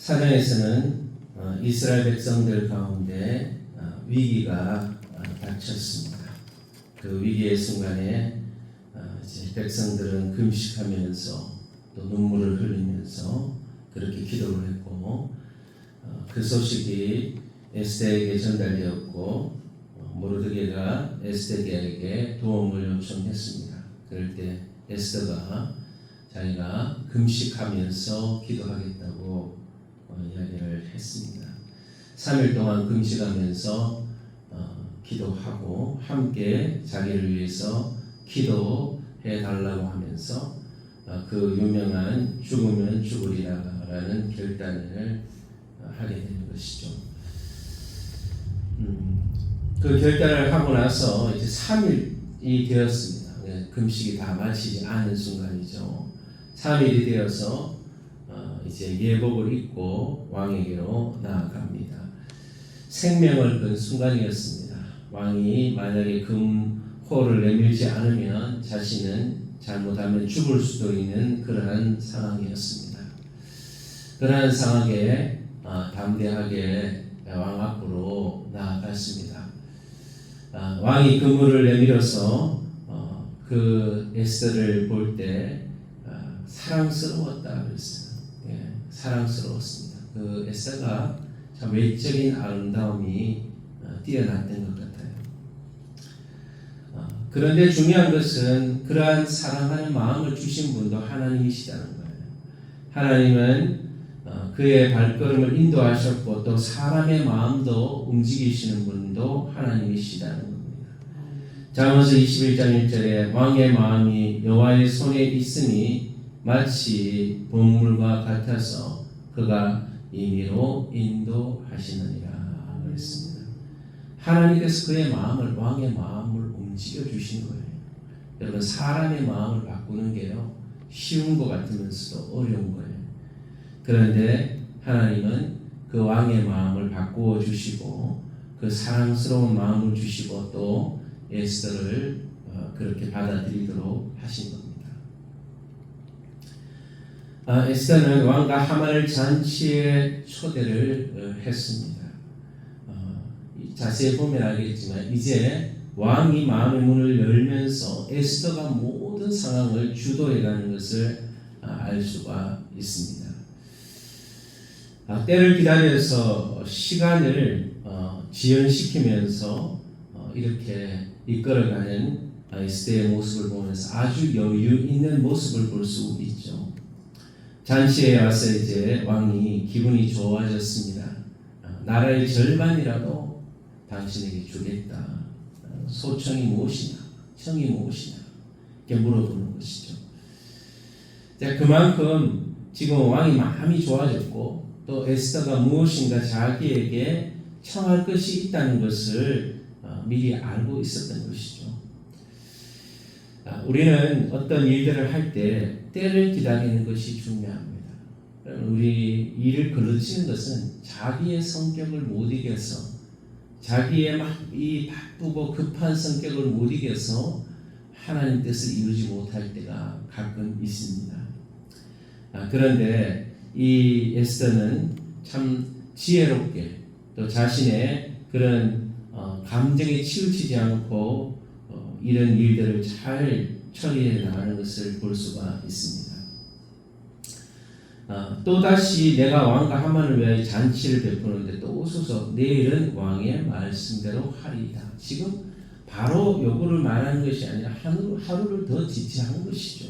사장에서는 이스라엘 백성들 가운데 위기가 닥쳤습니다. 그 위기의 순간에 이제 백성들은 금식하면서 또 눈물을 흘리면서 그렇게 기도를 했고 그 소식이 에스더에게 전달되었고 모르드게가 에스더에게 도움을 요청했습니다. 그럴 때 에스더가 자기가 금식하면서 기도하겠다고 이야기를 했습니다. 3일 동안 금식하면서 기도하고 함께 자기를 위해서 기도해 달라고 하면서 그 유명한 죽으면 죽으리라라는 결단을 하게 되는 것이죠. 그 결단을 하고 나서 이제 3일이 되었습니다. 금식이 다 마치지 않은 순간이죠. 3일이 되어서 이제 예복을 입고 왕에게로 나아갑니다. 생명을 건 순간이었습니다. 왕이 만약에 금호를 내밀지 않으면 자신은 잘못하면 죽을 수도 있는 그러한 상황이었습니다. 그러한 상황에 담대하게 왕 앞으로 나아갔습니다. 왕이 그물을 내밀어서 그 에스더를 볼 때 사랑스러웠다 그랬어요. 사랑스러웠습니다. 그 에스더가 참 외적인 아름다움이 뛰어났던 것 같아요. 그런데 중요한 것은 그러한 사랑하는 마음을 주신 분도 하나님이시다는 거예요. 하나님은 그의 발걸음을 인도하셨고 또 사람의 마음도 움직이시는 분도 하나님이시다는 겁니다. 잠언서 21장 1절에 왕의 마음이 여호와의 손에 있으니 마치 보물과 같아서 그가 임의로 인도하시느니라 그랬습니다. 하나님께서 그의 마음을 왕의 마음을 움직여 주시는 거예요. 여러분 사람의 마음을 바꾸는 게요 쉬운 것 같으면서도 어려운 거예요. 그런데 하나님은 그 왕의 마음을 바꾸어 주시고 그 사랑스러운 마음을 주시고 또 에스더를 그렇게 받아들이도록 하신 겁니다. 에스더는 왕과 하만을 잔치에 초대를 했습니다. 자세히 보면 알겠지만 이제 왕이 마음의 문을 열면서 에스더가 모든 상황을 주도해가는 것을 알 수가 있습니다. 때를 기다려서 시간을 지연시키면서 이렇게 이끌어가는 에스더의 모습을 보면서 아주 여유 있는 모습을 볼 수 있죠. 잔치에 와서 이제 왕이 기분이 좋아졌습니다. 나라의 절반이라도 당신에게 주겠다. 소청이 무엇이냐, 청이 무엇이냐 이렇게 물어보는 것이죠. 그만큼 지금 왕이 마음이 좋아졌고 또 에스더가 무엇인가 자기에게 청할 것이 있다는 것을 미리 알고 있었던 것이죠. 우리는 어떤 일들을 할 때 때를 기다리는 것이 중요합니다. 우리 일을 거르치는 것은 자기의 성격을 못 이겨서 자기의 이 바쁘고 급한 성격을 못 이겨서 하나님 뜻을 이루지 못할 때가 가끔 있습니다. 그런데 이 에스더는 참 지혜롭게 또 자신의 그런 감정에 치우치지 않고 이런 일들을 잘 처리해 나가는 것을 볼 수가 있습니다. 또다시 내가 왕과 하만을 위하여 잔치를 베푸는데 또 오소서 내일은 왕의 말씀대로 하리이다. 지금 바로 요구를 말하는 것이 아니라 하루를 더 지체한 것이죠.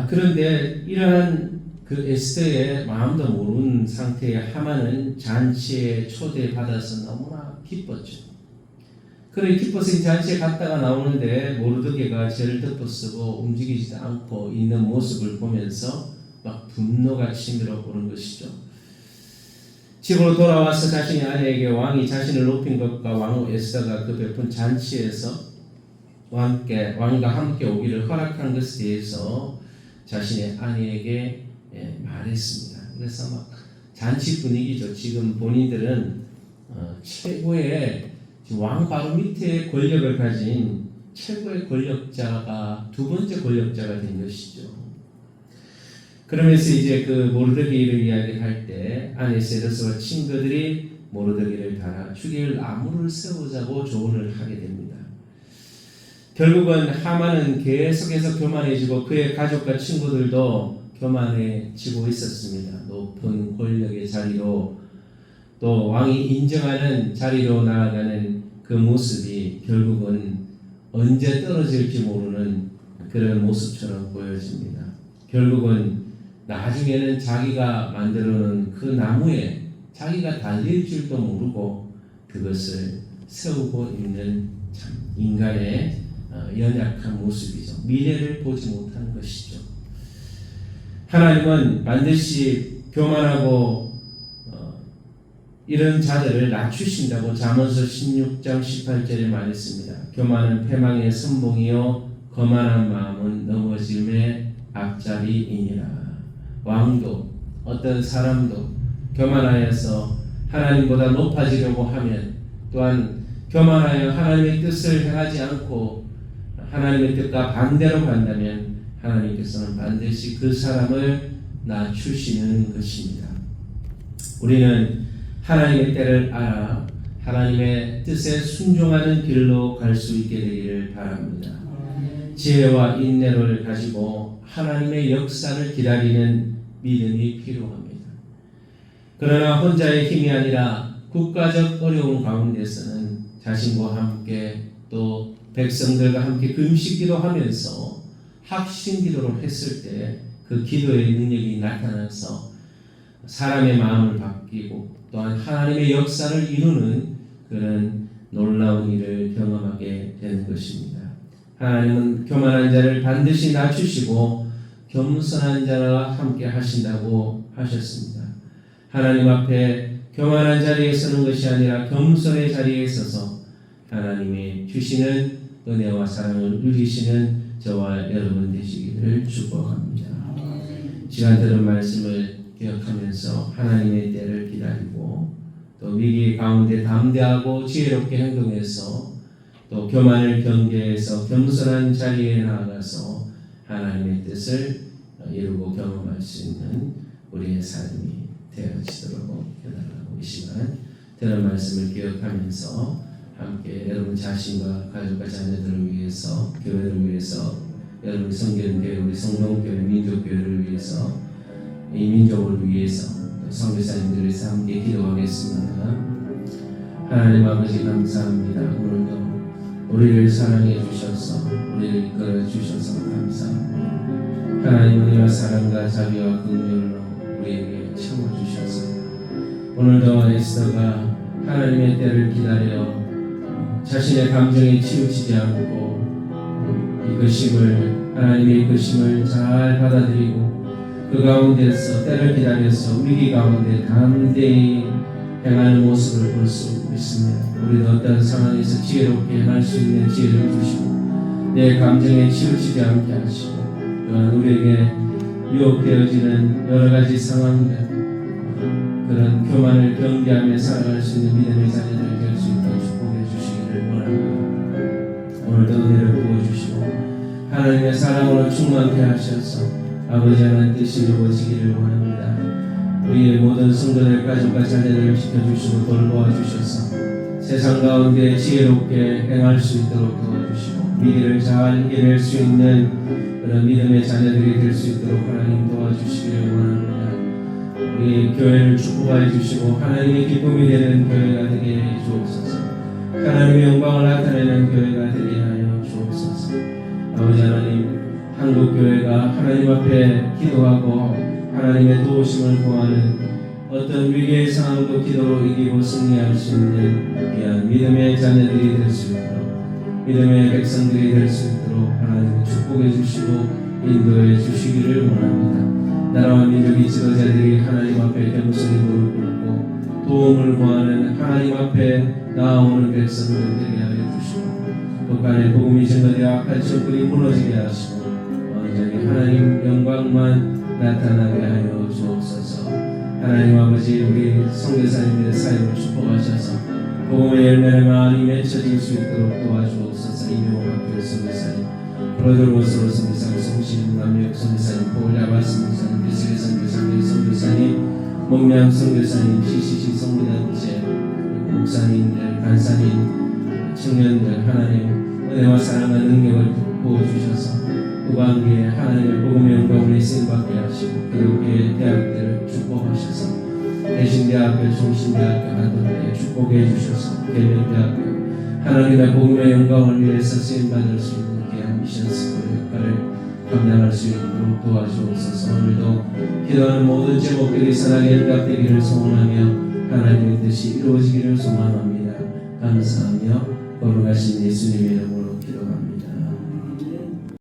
그런데 이러한 그 에스더의 마음도 모르는 상태의 하만은 잔치에 초대받아서 너무나 기뻤죠. 그래 기뻐서 잔치에 갔다가 나오는데 모르드게가 죄를 덮어쓰고 움직이지도 않고 있는 모습을 보면서 막 분노가 치밀어 오는 것이죠. 집으로 돌아와서 자신의 아내에게 왕이 자신을 높인 것과 왕후 에스더가 그 베푼 잔치에서 왕과 함께 오기를 허락한 것에 대해서 자신의 아내에게 말했습니다. 그래서 막 잔치 분위기죠. 지금 본인들은 최고의 왕 바로 밑에 권력을 가진 최고의 권력자가 두 번째 권력자가 된 것이죠. 그러면서 이제 그 모르드게를 이야기할 때 아니세르스와 친구들이 모르드게를 달아 죽일 나무를 세우자고 조언을 하게 됩니다. 결국은 하만은 계속해서 교만해지고 그의 가족과 친구들도 교만해지고 있었습니다. 높은 권력의 자리로 또 왕이 인정하는 자리로 나아가는 그 모습이 결국은 언제 떨어질지 모르는 그런 모습처럼 보여집니다. 결국은 나중에는 자기가 만들어놓은 그 나무에 자기가 달릴 줄도 모르고 그것을 세우고 있는 참 인간의 연약한 모습이죠. 미래를 보지 못하는 것이죠. 하나님은 반드시 교만하고 이런 자들을 낮추신다고 잠언서 16장 18절에 말했습니다. 교만은 패망의 선봉이요 거만한 마음은 넘어짐의 앞자리이니라. 왕도 어떤 사람도 교만하여서 하나님보다 높아지려고 하면, 또한 교만하여 하나님의 뜻을 행하지 않고 하나님의 뜻과 반대로 간다면 하나님께서는 반드시 그 사람을 낮추시는 것입니다. 우리는 하나님의 때를 알아 하나님의 뜻에 순종하는 길로 갈 수 있게 되기를 바랍니다. 지혜와 인내를 가지고 하나님의 역사를 기다리는 믿음이 필요합니다. 그러나 혼자의 힘이 아니라 국가적 어려움 가운데서는 자신과 함께 또 백성들과 함께 금식기도 하면서 합심기도를 했을 때 그 기도의 능력이 나타나서 사람의 마음을 바뀌고 또한 하나님의 역사를 이루는 그런 놀라운 일을 경험하게 되는 것입니다. 하나님은 교만한 자를 반드시 낮추시고 겸손한 자와 함께 하신다고 하셨습니다. 하나님 앞에 교만한 자리에 서는 것이 아니라 겸손의 자리에 서서 하나님이 주시는 은혜와 사랑을 누리시는 저와 여러분 되시기를 축복합니다. 시간 들은 말씀을 기억하면서 하나님의 때를 기다리고 또 위기 가운데 담대하고 지혜롭게 행동해서 또 교만을 경계해서 겸손한 자리에 나아가서 하나님의 뜻을 이루고 경험할 수 있는 우리의 삶이 되어지도록 해달라고 이 시간 들은 말씀을 기억하면서 함께 여러분 자신과 가족과 자녀들을 위해서, 교회를 위해서, 여러분 성결교회, 우리 성동교회, 민족교회를 위해서, 이 민족을 위해서, 선교사님들을 위해서 함께 기도하겠습니다. 하나님 아버지 감사합니다. 오늘도 우리를 사랑해 주셔서 우리를 이끌어 주셔서 감사합니다. 하나님 은혜와 사랑과 자비와 긍휼로 우리에게 채워 주셔서 오늘도 에스더가 하나님의 때를 기다려 자신의 감정에 치우치지 않고 이끄심을, 하나님의 이끄심을 잘 받아들이고 그 가운데서 때를 기다려서 위기 가운데 담대히 행하는 모습을 볼 수 있습니다. 우리도 어떤 상황에서 지혜롭게 행할 수 있는 지혜를 주시고 내 감정에 치우치지 않게 하시고 또한 우리에게 유혹되어지는 여러 가지 상황들, 그런 교만을 경계하며 살아갈 수 있는 믿음의 자녀들 될 수 있도록 축복해 주시기를 원합니다. 오늘도 은혜를 부어주시고 하나님의 사랑으로 충만케 하셔서 아버지 하나님 뜻이 이루어지기를 원합니다. 우리의 모든 성도들 가족과 자녀들을 지켜주시고 돌보아 주셔서 세상 가운데 지혜롭게 행할 수 있도록 도와주시고 위기를 잘 이겨낼 수 있는 그런 믿음의 자녀들이 될 수 있도록 하나님 도와주시기를 원합니다. 우리 교회를 축복하여 주시고 하나님의 기쁨이 되는 교회가 되게 해 주옵소서. 하나님의 영광을 나타내는 교회가 되게 하여 주옵소서. 아버지 하나님, 한국교회가 하나님 앞에 기도하고 하나님의 도우심을 구하는 어떤 위기의 상황도 기도로 이기고 승리할 수 있는 귀한 믿음의 자녀들이 될 수 있도록, 믿음의 백성들이 될 수 있도록 하나님을 축복해 주시고 인도해 주시기를 원합니다. 나라와 민족의 지도자들이 하나님 앞에 겸손히 무릎 꿇고 도움을 구하는 하나님 앞에 나아오는 백성들 되게 하여 주시고 북한의 복음이 증거되어 악한 정권이 무너지게 하시고 완전히 하나님 영광만 나타나게 하여 주옵소서. 하나님 아버지, 우리 선교사님들의 사역을 축복하셔서 복음의 열매를 많이 맺혀질 수 있도록 도와주옵소서. 이명호 박교 선교사님, 프로들 모습으로 선교사님 도와주신 남미혁 선교사님, 포울야바 선교사님, 배슬기 선교사님, 선교사님, 목명 선교사님, CCC 성교단체 목사님들, 간사님, 청년들 하나님 은혜와 사랑과 능력을 부어주셔서 후반기에 하나님의 복음의 영광을 쓰임받게 하시고 교육계 대학들을 축복하셔서 대신대학교, 종신대학교, 한국대 축복해 주셔서 계명대학교 하나님의 복음의 영광을 위해서 쓰임받을 수 있는 귀한 미션스쿨 역할을 감당할 수 있도록 도와주옵소서. 오늘도 기도하는 모든 제목들이 선하게 응답되기를 소원하며 하나님의 뜻이 이루어지기를 소망합니다. 감사하며 거룩하신 예수님의 이름으로